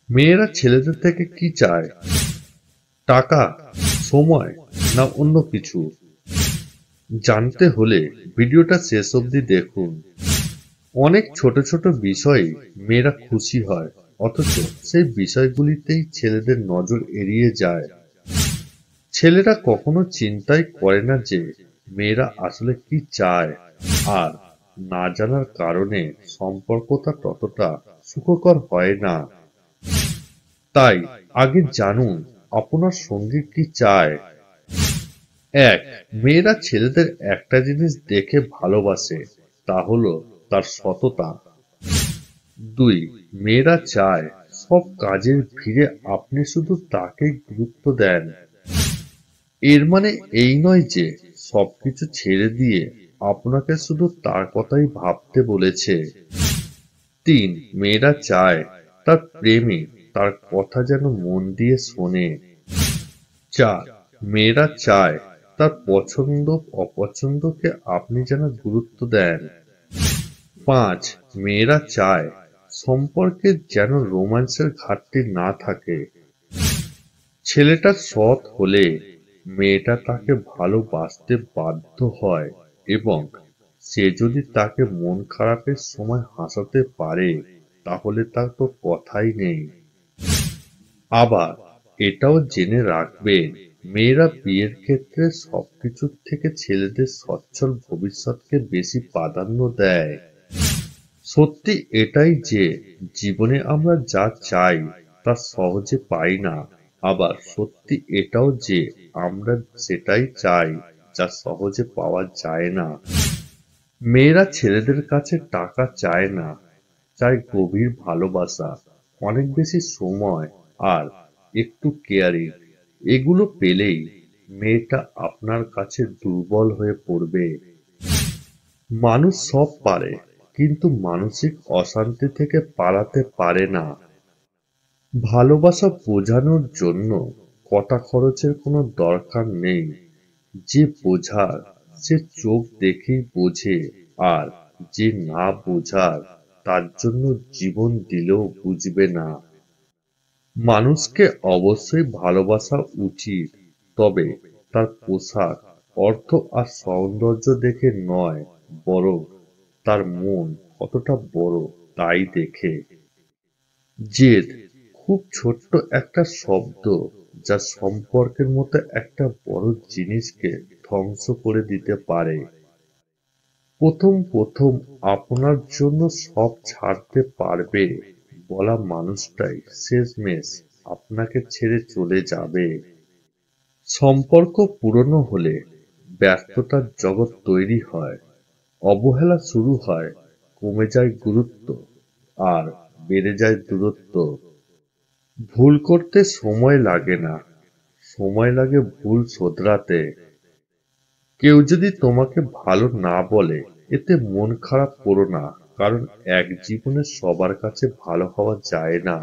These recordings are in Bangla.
মেয়েরা ছেলেদের থেকে কি চায়? টাকা, সময়, না অন্য কিছু? জানতে হলে ভিডিওটা শেষ অবধি দেখুন। অনেক ছোট ছোট বিষয়ে মেয়েরা খুশি হয়, অথচ সেই বিষয়গুলিতেই ছেলেদের নজর এড়িয়ে যায়। ছেলেরা কখনো চিন্তাই করে না যে মেয়েরা আসলে কি চায়, আর না জানার কারণে সম্পর্কটা ততটা সুখকর হয় না। তাই আগে জানুন আপনার সঙ্গী কি চায়। এক, মেয়েরা ছেলেদের একটা জিনিস দেখে ভালোবাসে, তা হলো তার সততা। দুই, মেয়েরা চায় সব কাজের ভিড়ে আপনি শুধু তাকেই গুরুত্ব দেন। এর মানে এই নয় যে সবকিছু ছেড়ে দিয়ে আপনাকে শুধু তার কথাই ভাবতে বলেছে। তিন, মেয়েরা চায় তার প্রেমিক তার কথা যেন মন দিয়ে শোনে। চার, মেয়েরা চায় তার পছন্দ অপছন্দকে আপনি যেন গুরুত্ব দেন। পাঁচ, মেয়েরা চায় সম্পর্কে যেন রোম্যান্সের ঘাটতি না থাকে। ছেলেটা সৎ হলে মেয়েটা তাকে ভালোবাসতে বাধ্য হয়, এবং সে যদি তাকে মন খারাপের সময় হাসাতে পারে তাহলে তার তো কথাই নেই। আবার এটাও জেনে রাখবেন, মেয়েরা বিয়ের ক্ষেত্রে সবকিছুর থেকে ছেলেদের সচ্ছল ভবিষ্যৎকে বেশি প্রাধান্য দেয়। সত্যি এটাই যে জীবনে আমরা যা চাই তা সহজে পাই না, আবার সত্যি এটাও যে আমরা সেটাই চাই যা সহজে পাওয়া যায় না। মেয়েরা ছেলেদের কাছে টাকা চায় না, চায় গভীর ভালোবাসা, অনেক বেশি সময়, আর একটু কেয়ারিং। এগুলো পেলেই মেয়েটা আপনার কাছে দুর্বল হয়ে পড়বে। মানুষ সব পারে, কিন্তু মানসিক অশান্তি থেকে পালাতে পারে না। ভালোবাসা বোঝানোর জন্য কটা খরচের কোনো দরকার নেই। যে বোঝার সে চোখ দেখেই বোঝে, আর যে না বোঝার তার জন্য জীবন দিলেও বুঝবে না। মানুষকে অবশ্যই ভালোবাসা উচিত, তবে তার পোশাক, অর্থ আর সৌন্দর্য দেখে নয়, বরং তার মন কতটা বড় তাই দেখে। জেদ খুব ছোট্ট একটা শব্দ, যা সম্পর্কের মতো একটা বড় জিনিসকে ধ্বংস করে দিতে পারে। প্রথম প্রথম আপনার জন্য সব ছাড়তে পারবে বলা মানুষটাই শেষমেশ আপনাকে ছেড়ে চলে যাবে। সম্পর্ক পুরনো হলে ব্যর্থতার জগৎ তৈরি হয়, অবহেলা শুরু হয়, কমে যায় গুরুত্ব, আর বেড়ে যায় দূরত্ব। ভুল করতে সময় লাগে না, সময় লাগে ভুল শোধরাতে। কেউ যদি তোমাকে ভালো না বলে, এতে মন খারাপ করো না, কারণ এক জীবনে সবার কাছে ভালো হওয়া যায় না।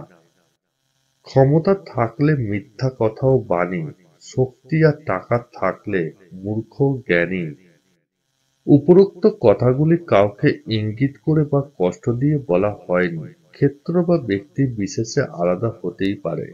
ক্ষমতা থাকলে মিথ্যা কথাও বাণী, শক্তি আর টাকা থাকলে মূর্খও জ্ঞানী। উপরোক্ত কথাগুলি কাউকে ইঙ্গিত করে বা কষ্ট দিয়ে বলা হয়নি, ক্ষেত্র বা ব্যক্তি বিশেষে আলাদা হতেই পারে।